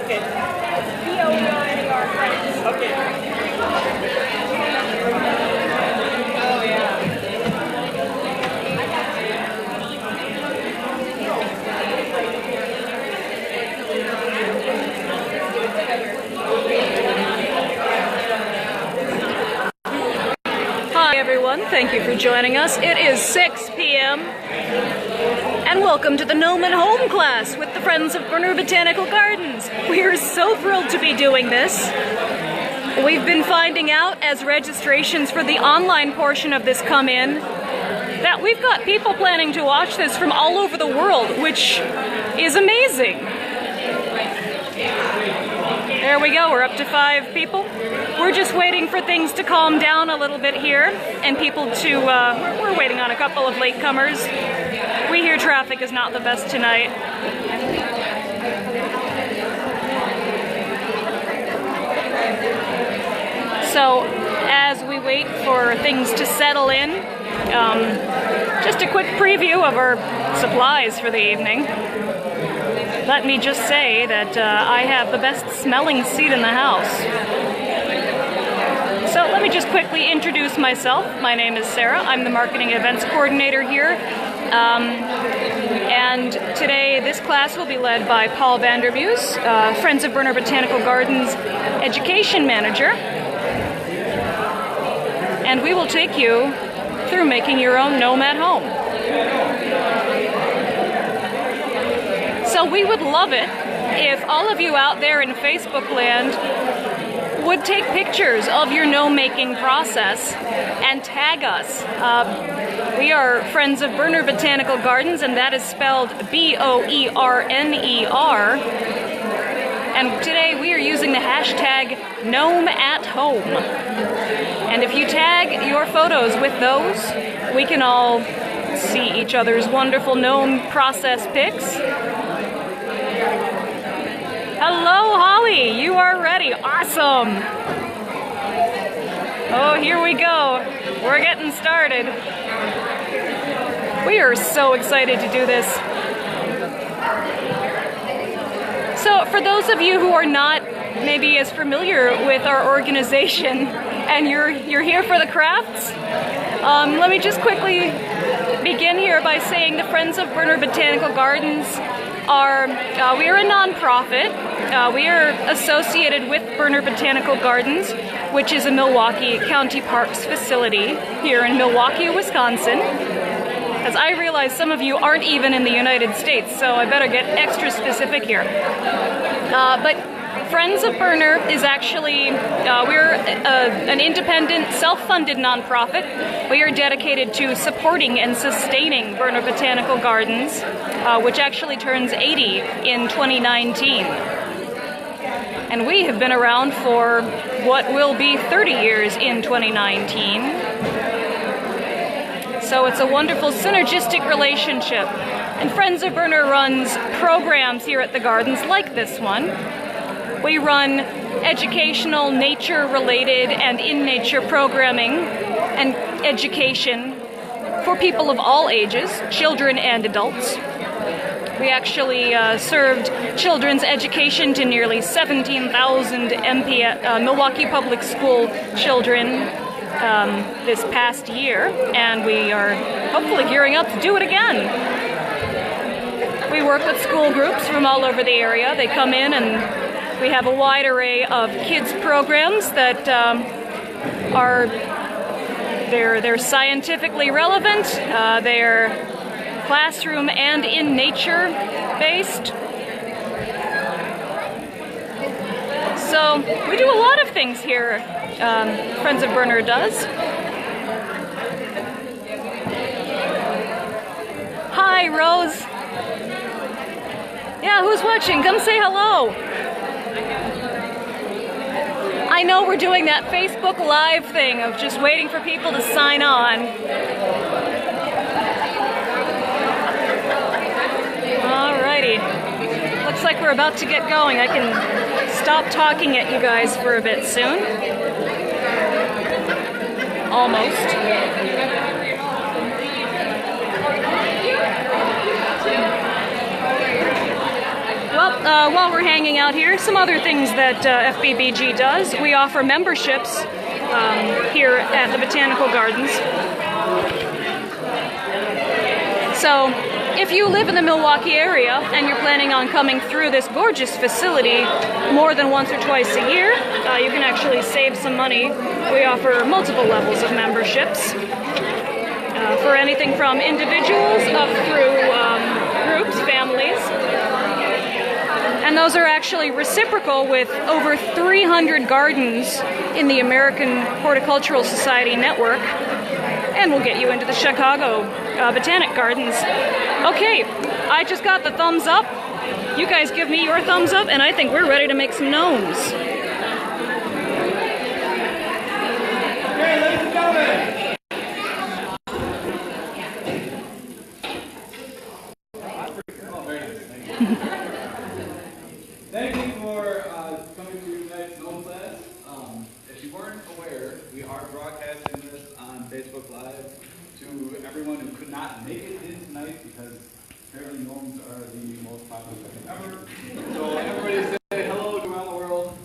Okay. B-O-E-R-N-E-R, friends. Okay. Oh, yeah. Hi, everyone. Thank you for joining us. It is 6 p.m. and welcome to the Gnome At Home class with the Friends of Boerner Botanical Gardens. We are so thrilled to be doing this. We've been finding out as registrations for the online portion of this come in that we've got people planning to watch this from all over the world, which is amazing. There we go, we're up to 5 people. We're just waiting for things to calm down a little bit here and people to, we're waiting on a couple of latecomers. We hear traffic is not the best tonight. So, as we wait for things to settle in, just a quick preview of our supplies for the evening. Let me just say that I have the best smelling seat in the house. So let me just quickly introduce myself. My name is Sarah. I'm the marketing events coordinator here. And today this class will be led by Paul Vanderbues, Friends of Boerner Botanical Gardens education manager. And we will take you through making your own Gnome at Home. So we would love it if all of you out there in Facebook land would take pictures of your gnome making process and tag us. We are Friends of Boerner Botanical Gardens, and that is spelled B-O-E-R-N-E-R. And today we are using the hashtag Gnome at Home. And if you tag your photos with those, we can all see each other's wonderful gnome process pics. Hello, Holly! You are ready. Awesome! Oh, here we go. We're getting started. We are so excited to do this. So, for those of you who are not maybe as familiar with our organization and you're here for the crafts, let me just quickly begin here by saying the Friends of Boerner Botanical Gardens are, we are a nonprofit. We are associated with Boerner Botanical Gardens, which is a Milwaukee County Parks facility here in Milwaukee, Wisconsin. As I realize some of you aren't even in the United States, so I better get extra specific here. But Friends of Boerner is actually, we're an independent, self-funded nonprofit. We are dedicated to supporting and sustaining Boerner Botanical Gardens, which actually turns 80 in 2019. And we have been around for what will be 30 years in 2019. So it's a wonderful synergistic relationship. And Friends of Boerner runs programs here at the gardens like this one. We run educational, nature-related, and in-nature programming and education for people of all ages, children and adults. We actually served children's education to nearly 17,000 Milwaukee Public School children this past year, and we are hopefully gearing up to do it again. We work with school groups from all over the area. They come in and we have a wide array of kids programs that they're scientifically relevant, they're classroom and in nature based. So we do a lot of things here, Friends of Boerner does. Hi, Rose. Yeah, who's watching? Come say hello. I know we're doing that Facebook Live thing of just waiting for people to sign on. Alrighty. Looks like we're about to get going. I can stop talking at you guys for a bit soon. Almost. Well, while we're hanging out here, some other things that FBBG does. We offer memberships here at the Botanical Gardens. So, if you live in the Milwaukee area and you're planning on coming through this gorgeous facility more than once or twice a year, you can actually save some money. We offer multiple levels of memberships for anything from individuals up through groups, families. And those are actually reciprocal with over 300 gardens in the American Horticultural Society network. And we'll get you into the Chicago Botanic Gardens. Okay, I just got the thumbs up. You guys give me your thumbs up, and I think we're ready to make some gnomes. Hey, ladies and gentlemen. Thank you for coming to tonight's gnome class. If you weren't aware, we are broadcasting this on Facebook Live to everyone who could not make it in tonight because apparently gnomes are the most popular thing ever. So everybody say hello to around the world.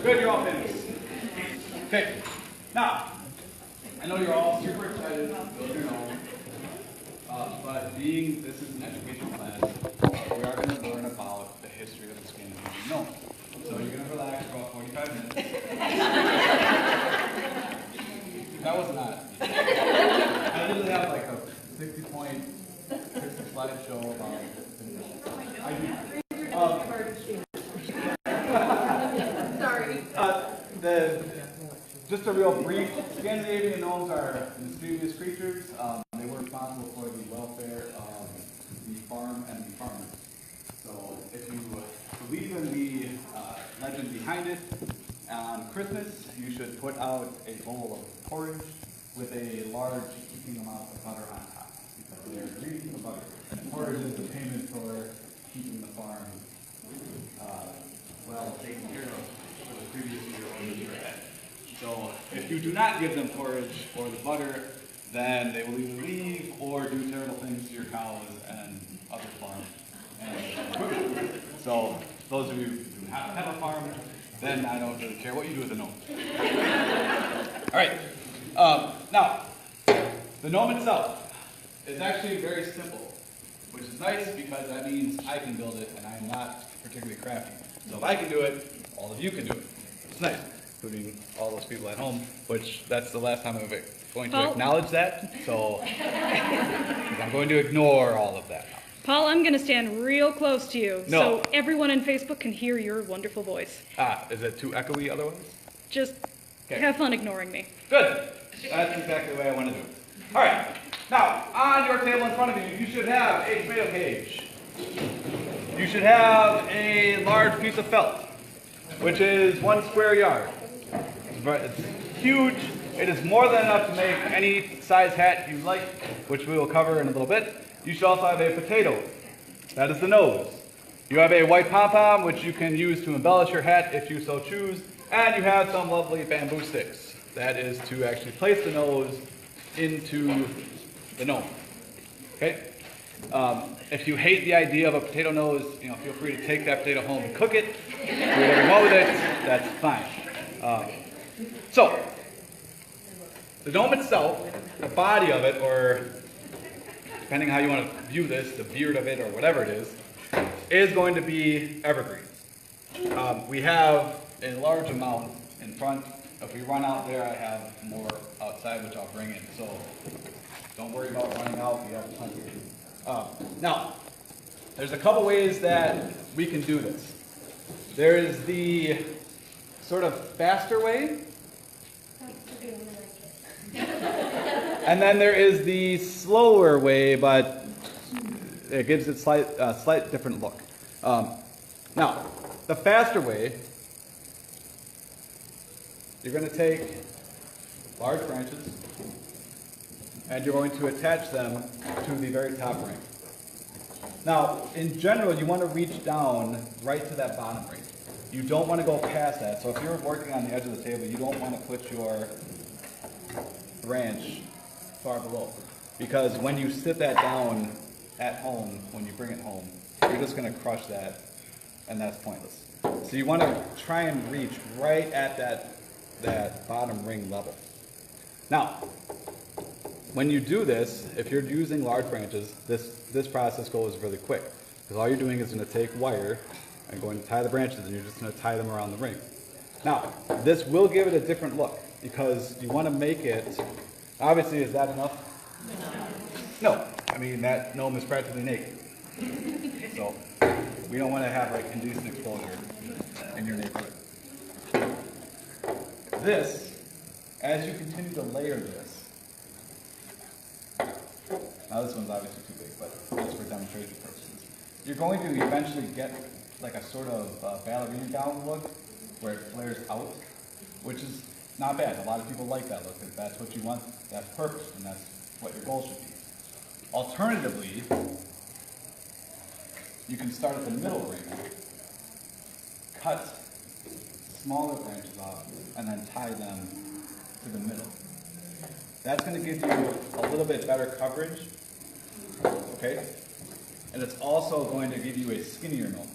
Good, you're all famous. Okay, now, I know you're all super excited to build your gnome, but being this is an educational class, we are going to learn about the history of the Scandinavian gnome. So you're going to relax for about 45 minutes. That was not. I literally have like a 60-point, 60-slide show about I do. Sorry. Just a real brief, Scandinavian gnomes are mischievous creatures. They were responsible for the welfare of the farm and the farmers. So if you believe in the legend behind it, on Christmas you should put out a bowl of porridge with a large heaping amount of butter on top, because they're greedy for butter. And porridge is the payment for keeping the farm well taken care of for the previous year or the year ahead. So if you do not give them porridge or the butter, then they will either leave or do terrible things to your cows and other farms. So those of you who do not have a farm, then I don't really care what you do with the gnome. All right. Now, the gnome itself is actually very simple, which is nice because that means I can build it and I'm not particularly crafty. So if I can do it, all of you can do it. It's nice, including all those people at home, which that's the last time I'm going to acknowledge that. So I'm going to ignore all of that. Paul, I'm going to stand real close to you No. so everyone on Facebook can hear your wonderful voice. Is it too echoey otherwise? Just Okay. have fun ignoring me. Good. That's exactly the way I want to do it. All right. Now, on your table in front of you, you should have a tomato cage. You should have a large piece of felt, which is 1 square yard. It's huge. It is more than enough to make any size hat you like, which we will cover in a little bit. You should also have a potato. That is the nose. You have a white pom-pom, which you can use to embellish your hat if you so choose. And you have some lovely bamboo sticks. That is to actually place the nose into the gnome. Okay? If you hate the idea of a potato nose, feel free to take that potato home and cook it. Do whatever you want with it. That's fine. So, the gnome itself, the body of it, or depending how you want to view this, the beard of it or whatever it is going to be evergreen. We have a large amount in front. If we run out there, I have more outside, which I'll bring in. So don't worry about running out. We have plenty. Now, there's a couple ways that we can do this. There is the sort of faster way. And then there is the slower way, but it gives it slight different look. Now, the faster way, you're going to take large branches and you're going to attach them to the very top ring. Now, in general, you want to reach down right to that bottom ring. You don't want to go past that. So if you're working on the edge of the table, you don't want to put your branch far below. Because when you sit that down at home, when you bring it home, you're just going to crush that, and that's pointless. So you want to try and reach right at that bottom ring level. Now, when you do this, if you're using large branches, this process goes really quick. Because all you're doing is going to take wire and going to tie the branches, and you're just going to tie them around the ring. Now, this will give it a different look, because you want to make it, obviously, is that enough? No. I mean, that gnome is practically naked. So, we don't want to have like indecent exposure in your neighborhood. This, as you continue to layer this, now this one's obviously too big, but just for demonstration purposes, you're going to eventually get like a sort of ballerina gown look where it flares out, which is not bad. A lot of people like that look. If that's what you want, that's perfect, and that's what your goal should be. Alternatively, you can start at the middle ring, cut smaller branches off, and then tie them to the middle. That's going to give you a little bit better coverage, okay? And it's also going to give you a skinnier gnome.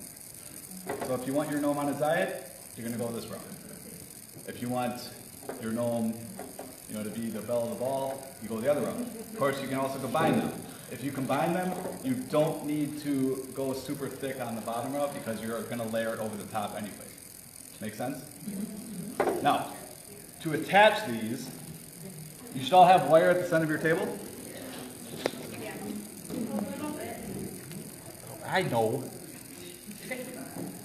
So if you want your gnome on a diet, you're going to go this route. If you want your gnome, to be the belle of the ball, you go the other route. Of course, you can also combine them. If you combine them, you don't need to go super thick on the bottom route because you're going to layer it over the top anyway. Make sense? Now, to attach these, you should all have wire at the center of your table. I know.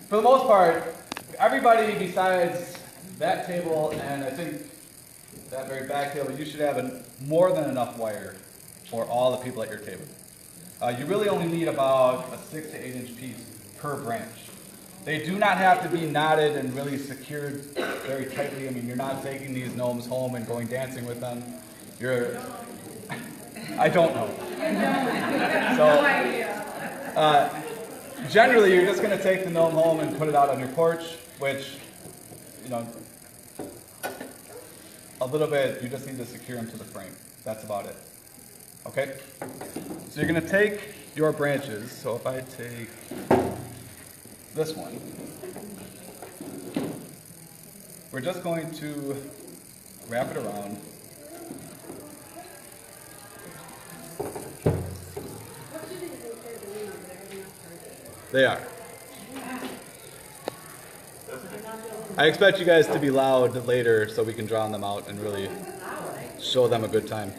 For the most part, everybody besides that table and I think that very back table, you should have more than enough wire for all the people at your table. You really only need about a 6 to 8 inch piece per branch. They do not have to be knotted and really secured very tightly. I mean, you're not taking these gnomes home and going dancing with them. I don't know. So, generally, you're just going to take the gnome home and put it out on your porch, which, a little bit, you just need to secure them to the frame. That's about it. Okay? So you're going to take your branches. So if I take this one, we're just going to wrap it around. They are. I expect you guys to be loud later so we can drown them out and really show them a good time.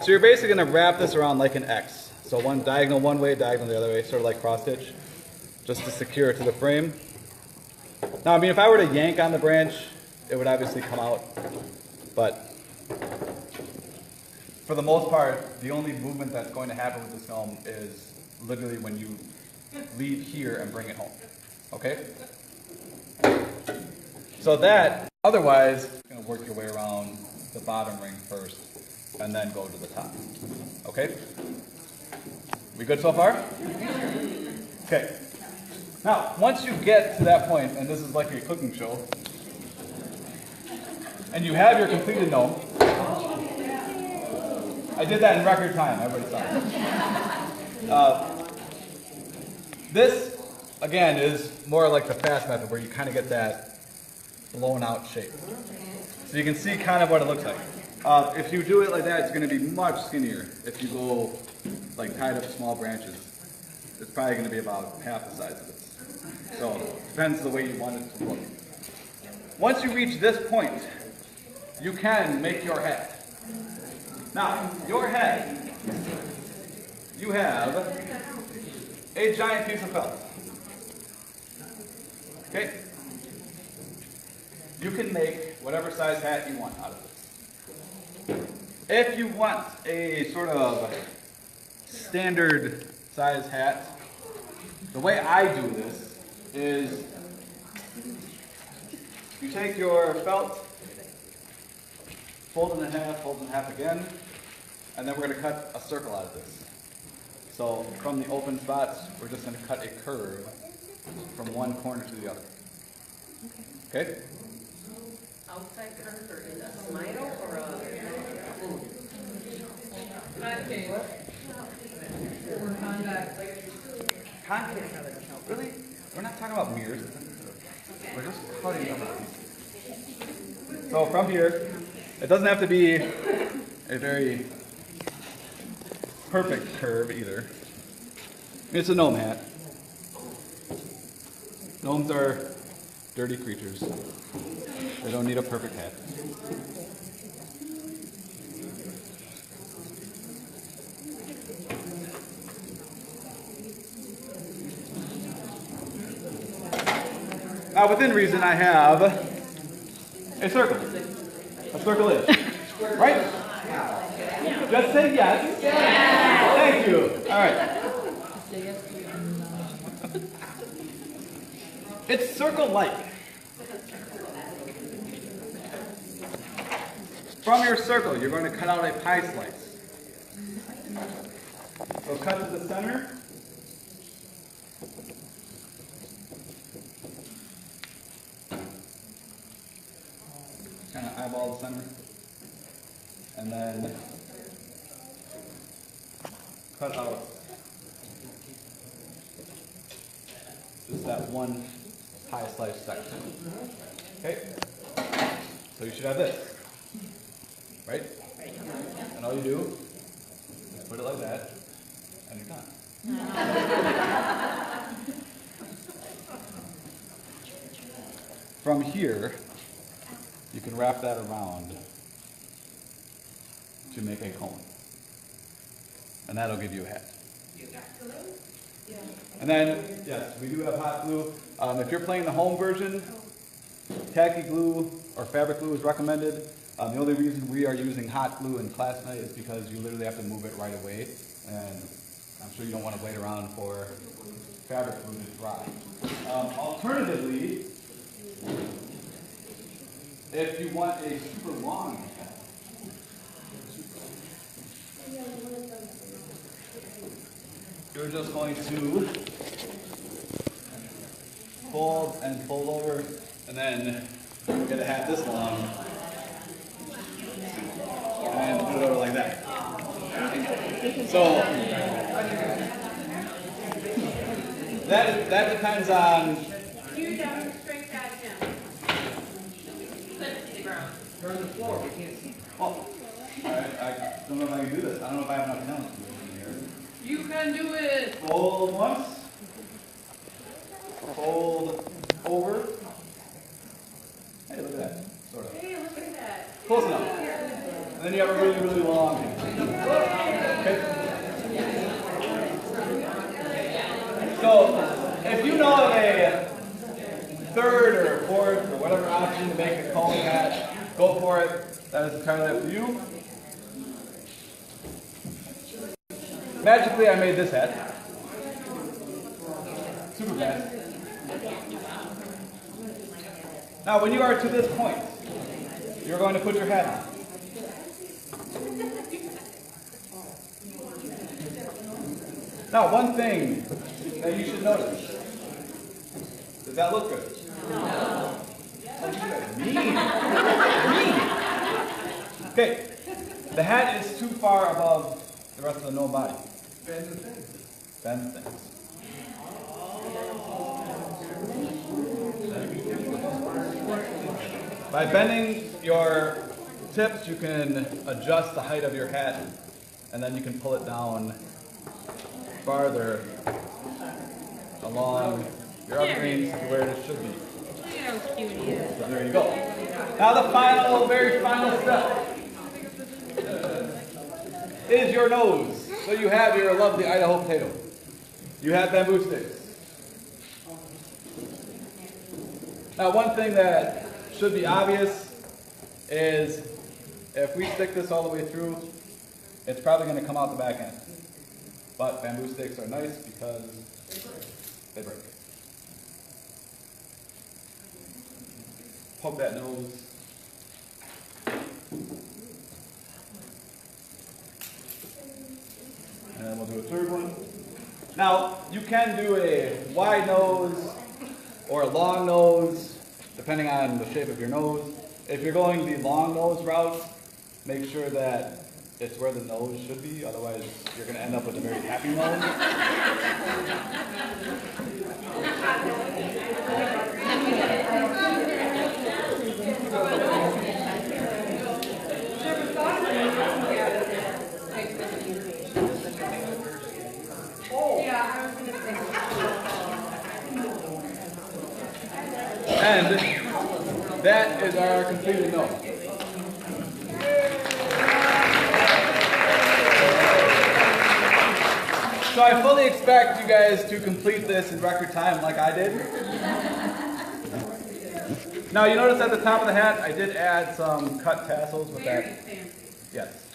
So you're basically going to wrap this around like an X. So one diagonal one way, diagonal the other way, sort of like cross stitch, just to secure it to the frame. Now, I mean, if I were to yank on the branch, it would obviously come out, but for the most part, the only movement that's going to happen with this gnome is literally when you leave here and bring it home, okay? So that, otherwise, you're going to work your way around the bottom ring first and then go to the top, okay? We good so far? Okay. Now, once you get to that point, and this is like a cooking show, and you have your completed gnome, I did that in record time, everybody saw it. This, again, is more like the fast method where you kind of get that blown out shape. So you can see kind of what it looks like. If you do it like that, it's going to be much skinnier. If you go like tied up small branches, it's probably going to be about half the size of this. So it depends the way you want it to look. Once you reach this point, you can make your hat. Now, your head, you have a giant piece of felt. Okay? You can make whatever size hat you want out of this. If you want a sort of standard size hat, the way I do this is you take your felt, fold it in half again, and then we're going to cut a circle out of this. So from the open spots, we're just going to cut a curve from one corner to the other. Okay? Outside curve or in a smile or a Really? We're not talking about mirrors. We're just cutting them out. So from here, it doesn't have to be a very perfect curve either. It's a gnome hat. Gnomes are dirty creatures. They don't need a perfect hat. Now, within reason, I have a circle. A circle is, right? Just say yes. Thank you. All right. It's circle-like. From your circle, you're going to cut out a pie slice. So cut to the center. Kind of eyeball the center. And then cut out just that one pie slice section. Okay? So you should have this. Right? And all you do is put it like that, and you're done. From here, you can wrap that around to make a cone. And that'll give you a hat. And then, yes, we do have hot glue. If you're playing the home version, tacky glue or fabric glue is recommended. The only reason we are using hot glue in class night is because you literally have to move it right away. And I'm sure you don't want to wait around for fabric glue to dry. Alternatively, if you want a super long hat, you're just going to fold and fold over, and then get a hat this long, and put it over like that. So that depends on. You don't straight that down. Turn the floor, we can't see. Oh, I don't know if I can do this. I don't know if I have enough talent to do this in here. You can do it. Fold once. Fold over. Hey, look at that. Sort of. Hey, look at that. Close enough. And then you have a really, really long hand. Okay? So, if you know of a third or fourth or whatever option to make a cone hat, go for it. That is entirely up to you. Magically, I made this hat. Super fast. Now, when you are to this point, you're going to put your hat on. Now, one thing that you should notice. Does that look good? No. Mean. Okay. The hat is too far above the rest of the gnome body. Bend the thing. Bend things. By bending your tips, you can adjust the height of your hat, and then you can pull it down farther along your evergreens to where it should be. Look at how cute he is. So there you go. Now the final, very final step is your nose. So you have your lovely Idaho potato. You have bamboo sticks. Now one thing that should be obvious is if we stick this all the way through, it's probably going to come out the back end. But bamboo sticks are nice because they break. Poke that nose. And then we'll do a third one. Now, you can do a wide nose or a long nose, depending on the shape of your nose. If you're going the long nose route, make sure that it's where the nose should be, otherwise you're going to end up with a very happy nose. And that is our completed nose. So I fully expect you guys to complete this in record time like I did. Now you notice at the top of the hat I did add some cut tassels with that. Yes.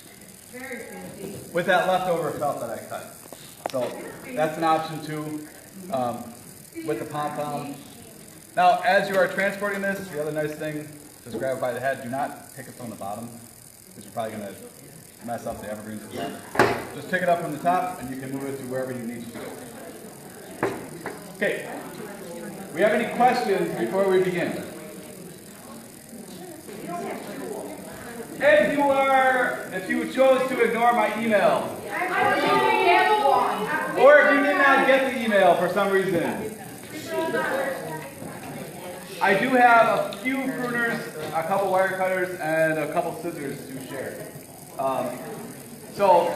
Very fancy. With that leftover felt that I cut. So that's an option too, with the pom-pom. Now as you are transporting this, the other nice thing, just grab it by the head. Do not pick it from the bottom, because you're probably going to mess up the evergreens as well. Just pick it up from the top and you can move it to wherever you need to go. Okay, we have any questions before we begin? If you chose to ignore my email, or if you did not get the email for some reason, I do have a few pruners, a couple wire cutters, and a couple scissors to share. So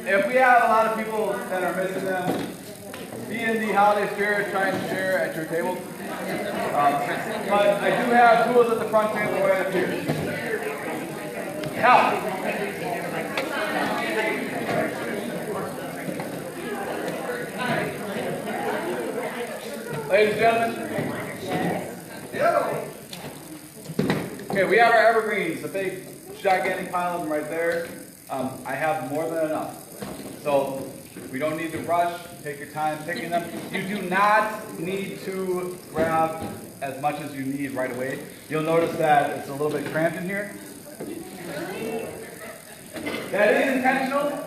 if we have a lot of people that are missing them, be in the holiday spirit, try and share at your table. But I do have tools at the front table right up here. Now, ladies and gentlemen, okay, we have our evergreens, the big gigantic pile of them right there. I have more than enough. So we don't need to rush, take your time picking them. You do not need to grab as much as you need right away. You'll notice that it's a little bit cramped in here. That is intentional,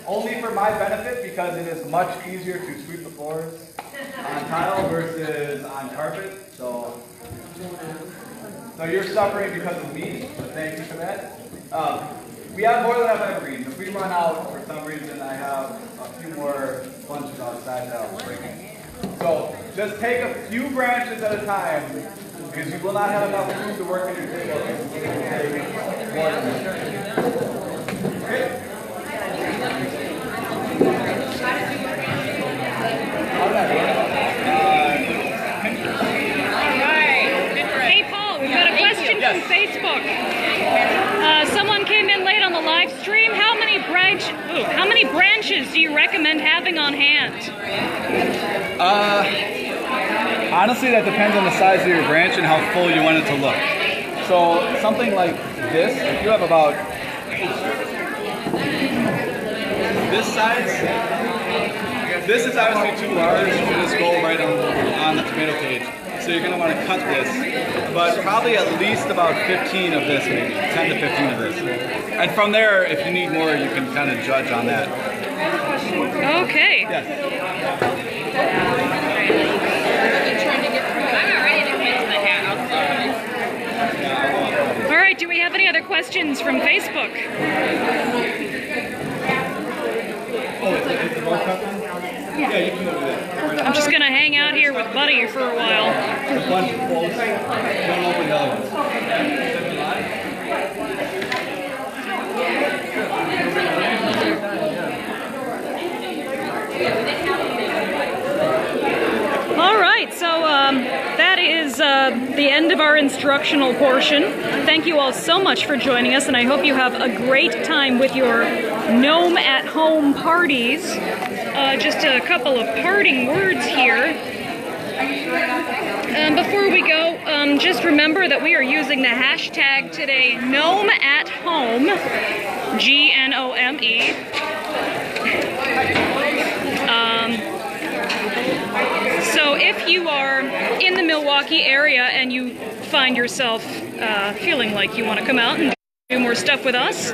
only for my benefit, because it is much easier to sweep the floors on tile versus on carpet. So you're suffering because of me, so thank you for that. We have more than enough evergreens. If we run out for some reason, I have a few more bunches outside that I'll bring in. So just take a few branches at a time, because you will not have enough food to work in your table. More than that. Okay? Hey Paul, we've got a question from Facebook. Someone came in late on the live stream. How many branches do you recommend having on hand? Honestly, that depends on the size of your branch and how full you want it to look. So something like this, if you have about this size, this is obviously too large to just go right on the tomato cage. So you're going to want to cut this, but probably at least about 15 of this, maybe 10 to 15 of this. And from there, if you need more, you can kind of judge on that. Okay. Yes. All right, do we have any other questions from Facebook? Oh, it's the roll cut one? Yeah, you can go do that. I'm just going to hang out here with Buddy for a while. The one's close. Don't open the other ones. All right, so that is the end of our instructional portion. Thank you all so much for joining us, and I hope you have a great time with your Gnome at Home parties. Just a couple of parting words here. Before we go, just remember that we are using the hashtag today, Gnome at Home, G-N-O-M-E. So if you are in the Milwaukee area and you find yourself feeling like you want to come out and do more stuff with us,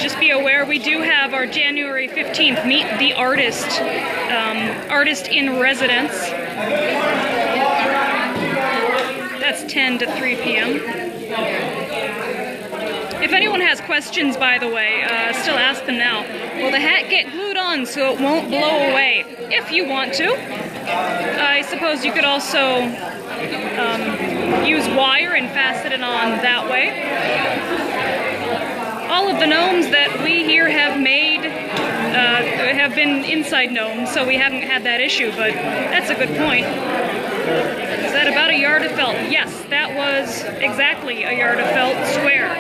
just be aware we do have our January 15th Meet the Artist, Artist in Residence. That's 10 to 3 p.m. If if anyone has questions, by the way, still ask them now. Will the hat get glued on so it won't blow away? If you want to. I suppose you could also use wire and fasten it on that way. All of the gnomes that we here have made have been inside gnomes, so we haven't had that issue, but that's a good point. Is that about a yard of felt? Yes, that was exactly a yard of felt square.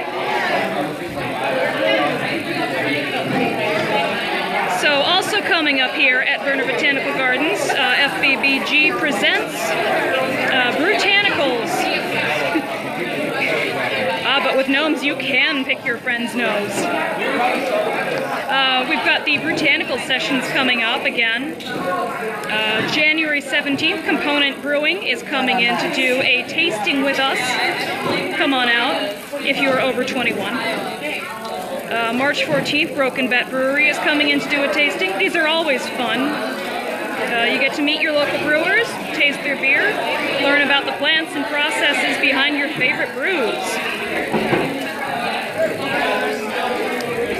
So also coming up here at Boerner Botanical Gardens, FBBG presents Botanicals. But with gnomes, you can pick your friend's nose. We've got the Botanical sessions coming up again. January 17th, Component Brewing is coming in to do a tasting with us. Come on out if you're over 21. March 14th, Broken Bat Brewery is coming in to do a tasting. These are always fun. You get to meet your local brewers, taste their beer, learn about the plants and processes behind your favorite brews.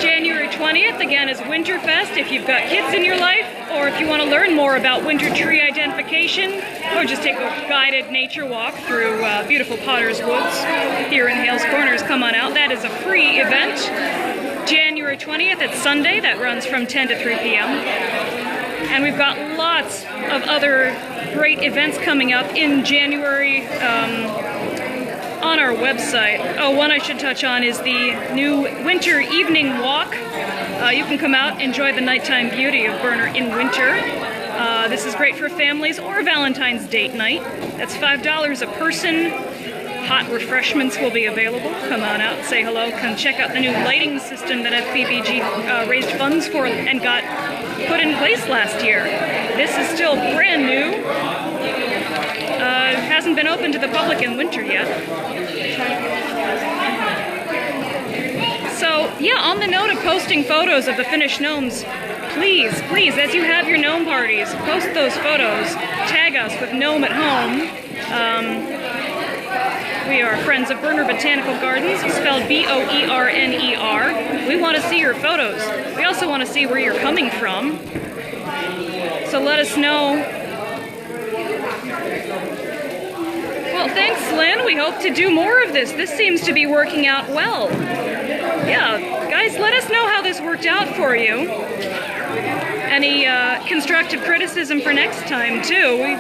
January 20th, again, is Winterfest if you've got kids in your life, or if you want to learn more about winter tree identification, or just take a guided nature walk through beautiful Potter's Woods here in Hales Corners. Come on out. That is a free event. January 20th, it's Sunday. That runs from 10 to 3 p.m. And we've got lots of other great events coming up in January on our website. Oh, one I should touch on is the new winter evening walk. You can come out, enjoy the nighttime beauty of Boerner in winter. This is great for families or Valentine's date night. That's $5 a person. Hot refreshments will be available. Come on out, say hello, come check out the new lighting system that FBBG raised funds for and got put in place last year. This is still brand new. Hasn't been open to the public in winter yet. So, yeah, on the note of posting photos of the finished gnomes, please, as you have your gnome parties, post those photos. Tag us with Gnome at Home. We are friends of Boerner Botanical Gardens, spelled Boerner. We want to see your photos. We also want to see where you're coming from. So let us know. Well, thanks, Lynn. We hope to do more of this. This seems to be working out well. Yeah, guys, let us know how this worked out for you. Any constructive criticism for next time, too.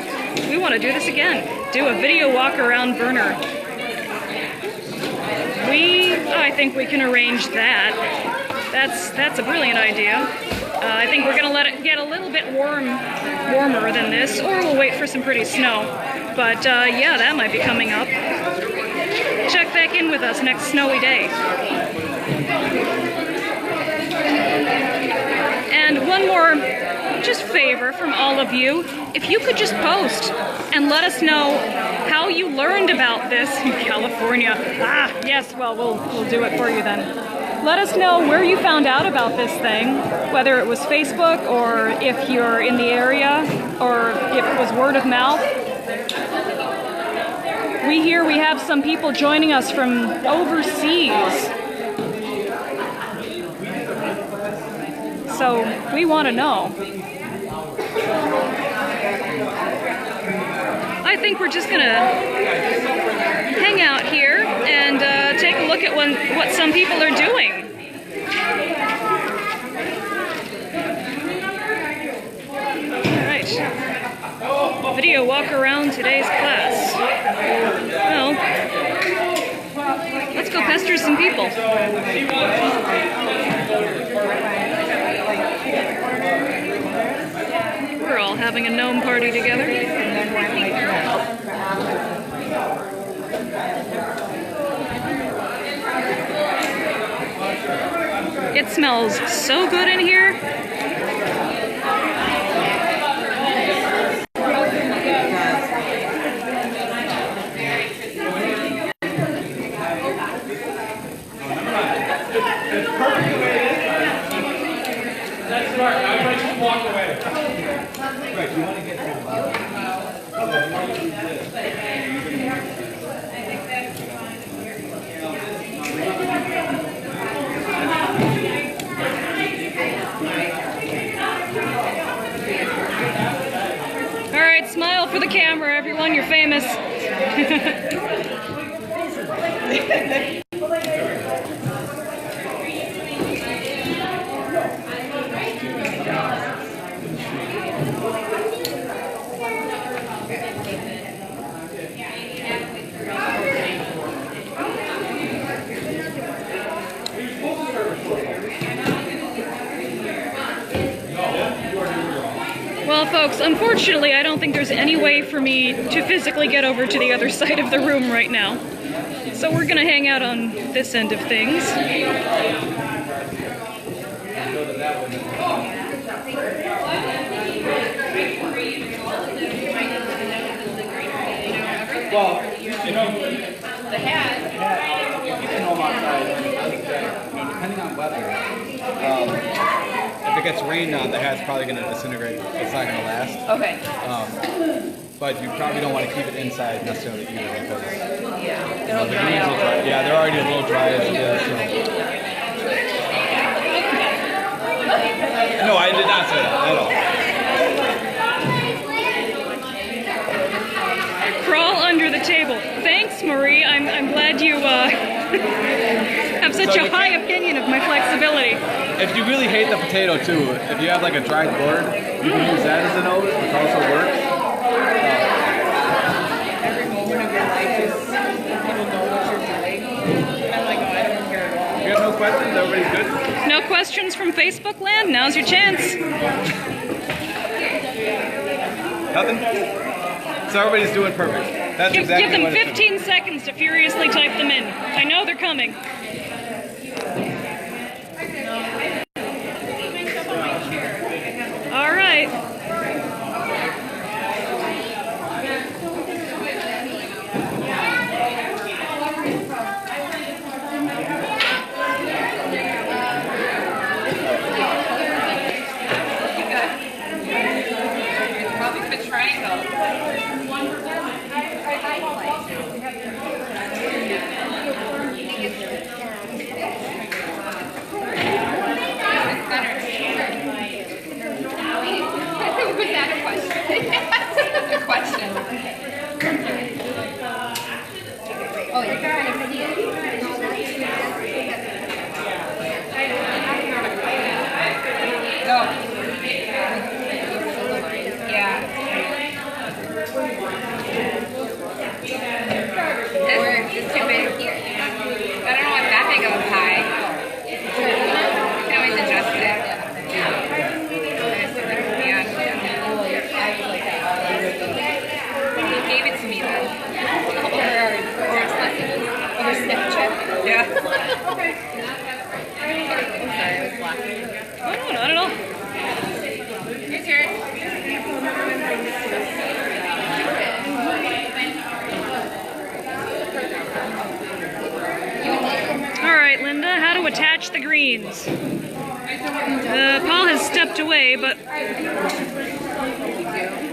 We want to do this again. Do a video walk around Boerner. I think we can arrange that. That's a brilliant idea. I think we're going to let it get a little bit warmer than this, or we'll wait for some pretty snow. But yeah, that might be coming up. Check back in with us next snowy day. And one more just favor from all of you, if you could just post and let us know how you learned about this in California. Yes, well, we'll do it for you then. Let us know where you found out about this thing, whether it was Facebook or if you're in the area or if it was word of mouth. We have some people joining us from overseas. So we want to know. I think we're just gonna hang out here and take a look at what some people are doing. All right. Video walk around today's class. Well, let's go pester some people. We're all having a gnome party together. It smells so good in here. That's smart. I want you to walk away. Right, you want to get to the for the camera, everyone. You're famous. Well, folks, unfortunately, I don't think there's any way for me to physically get over to the other side of the room right now. So we're gonna hang out on this end of things. Well, you know, the hat, you keep the gnome outside, depending on weather, if it gets rained on, the hat's probably going to disintegrate. It's not going to last. Okay. But you probably don't want to keep it inside necessarily either because It'll the dry greens will out. dry. Yeah, they're already a little dry as it is. So. No, I did not say that at all. Crawl under the table. Thanks, Marie. I'm glad you have such a high opinion of my flexibility. If you really hate the potato too, if you have like a dried gourd, you can use that as a nose, which also works. Every moment of your life is, people know what you're doing. I'm like, oh, I don't care at all. You have no questions? Everybody's good? No questions from Facebook land? Now's your chance. Nothing? So everybody's doing perfect. That's exactly Give them what it 15 seconds to furiously type them in. I know they're coming. All right. Probably the triangle. Was that a question? A question. Oh, you can kind of see it. No. Yeah. It's too big here. I don't know what that big of a pie. You can always adjust it. He gave it to me though. Over Snapchat. Yeah. Sorry, I was laughing. Oh, no, not at all. Your turn. All right, Linda, how to attach the greens. Paul has stepped away, but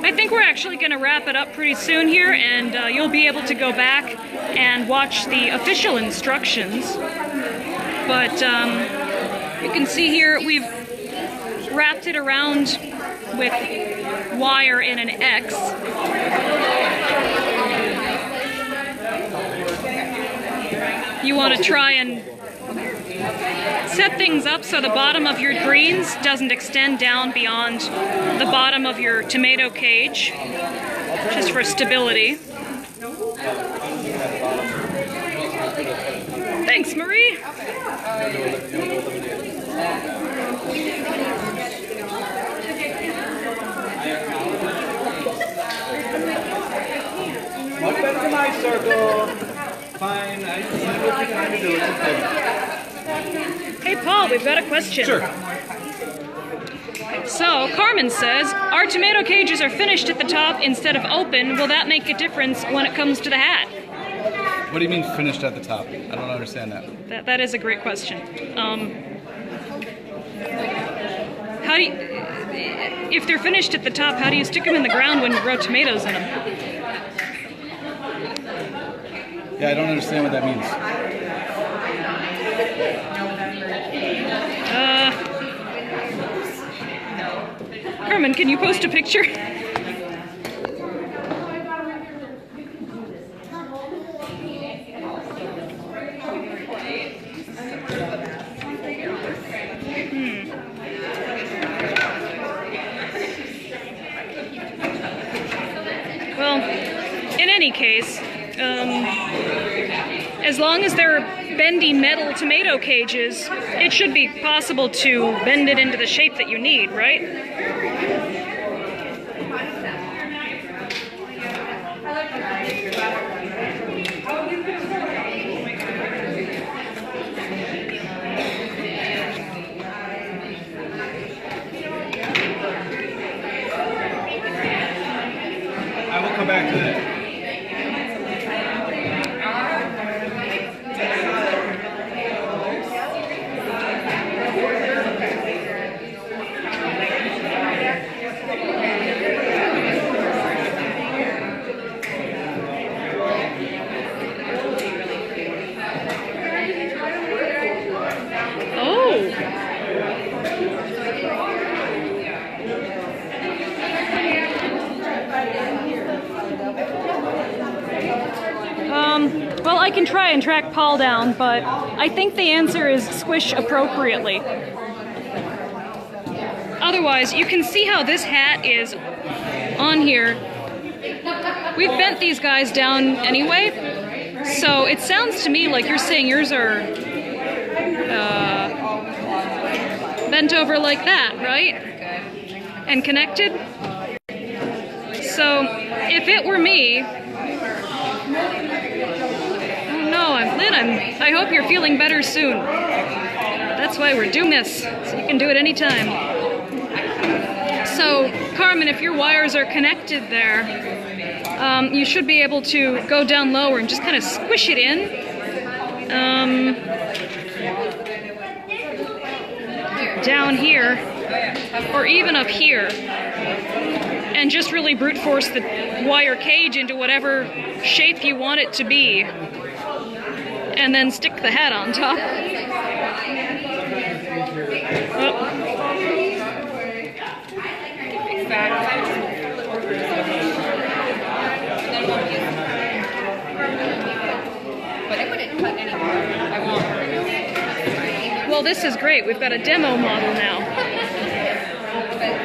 I think we're actually going to wrap it up pretty soon here, and you'll be able to go back and watch the official instructions. But you can see here we've wrapped it around with wire in an X. You want to try and set things up so the bottom of your greens doesn't extend down beyond the bottom of your tomato cage, just for stability. Thanks, Marie. Much better than my circle. Fine, I see what you're trying to do. It's okay. Hey, Paul, we've got a question. Sure. So, Carmen says, our tomato cages are finished at the top instead of open. Will that make a difference when it comes to the hat? What do you mean finished at the top? I don't understand that. That is a great question. How do you, if they're finished at the top, how do you stick them in the ground when you grow tomatoes in them? Yeah, I don't understand what that means. Carmen, can you post a picture? case, as long as they're bendy metal tomato cages, it should be possible to bend it into the shape that you need, right? I will come back to that. Well, I can try and track Paul down, but I think the answer is squish appropriately. Otherwise, you can see how this hat is on here. We've bent these guys down anyway, so it sounds to me like you're saying yours are bent over like that, right? And connected? So, if it were me... Lynn, I hope you're feeling better soon. That's why we're doing this, so you can do it anytime. So, Carmen, if your wires are connected there, you should be able to go down lower and just kind of squish it in. Down here, or even up here. And just really brute force the wire cage into whatever shape you want it to be. And then stick the hat on top. Oh. But it wouldn't cut anymore. I won't. Well, this is great. We've got a demo model now. But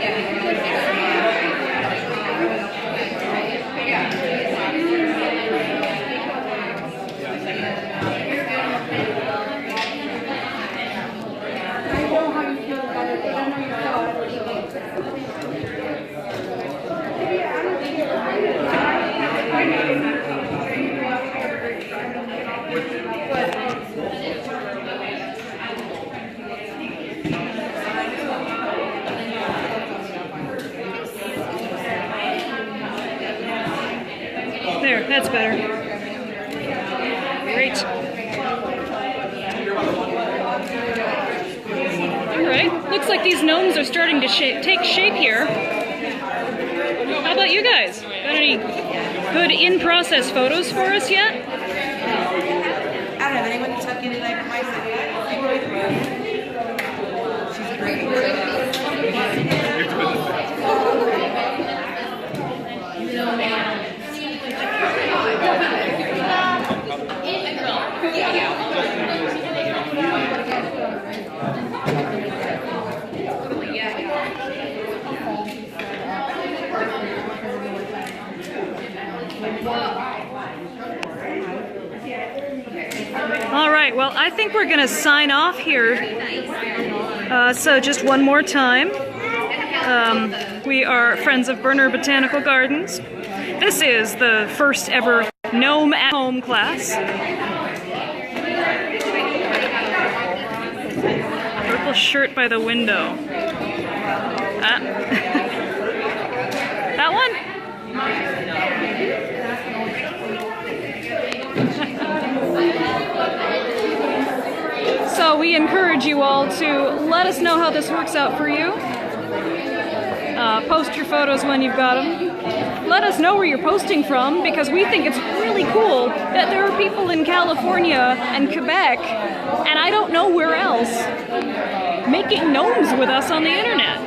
There, that's better. Great. Alright, looks like these gnomes are starting to take shape here. How about you guys? Got any good in-process photos for us yet? I don't have anyone to tuck in tonight for my She's a great All right, well, I think we're going to sign off here. So just one more time. We are friends of Boerner Botanical Gardens. This is the first ever Gnome at Home class. Purple shirt by the window. That one? So we encourage you all to let us know how this works out for you. Post your photos when you've got them. Let us know where you're posting from, because we think it's really cool that there are people in California and Quebec, and I don't know where else, making gnomes with us on the internet.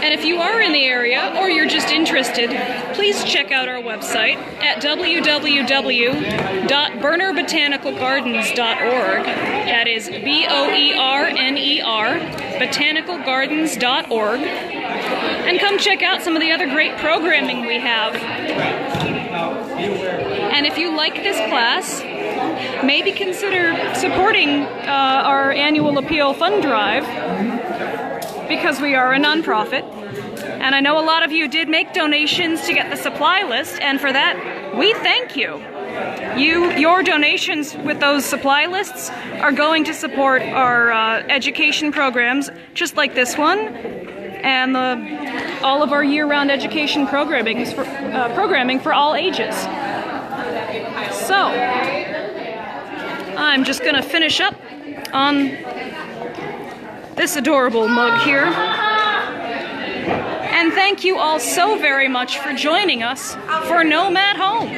And if you are in the area, or you're just interested, please check out our website at www.boernerbotanicalgardens.org. That is BOERNER, botanicalgardens.org. and come check out some of the other great programming we have. And if you like this class, maybe consider supporting our annual Appeal Fund Drive, because we are a nonprofit. And I know a lot of you did make donations to get the supply list, and for that, we thank you. Your donations with those supply lists are going to support our education programs, just like this one, and all of our year-round education programming for all ages. So, I'm just going to finish up on this adorable mug here. And thank you all so very much for joining us for Gnome At Home.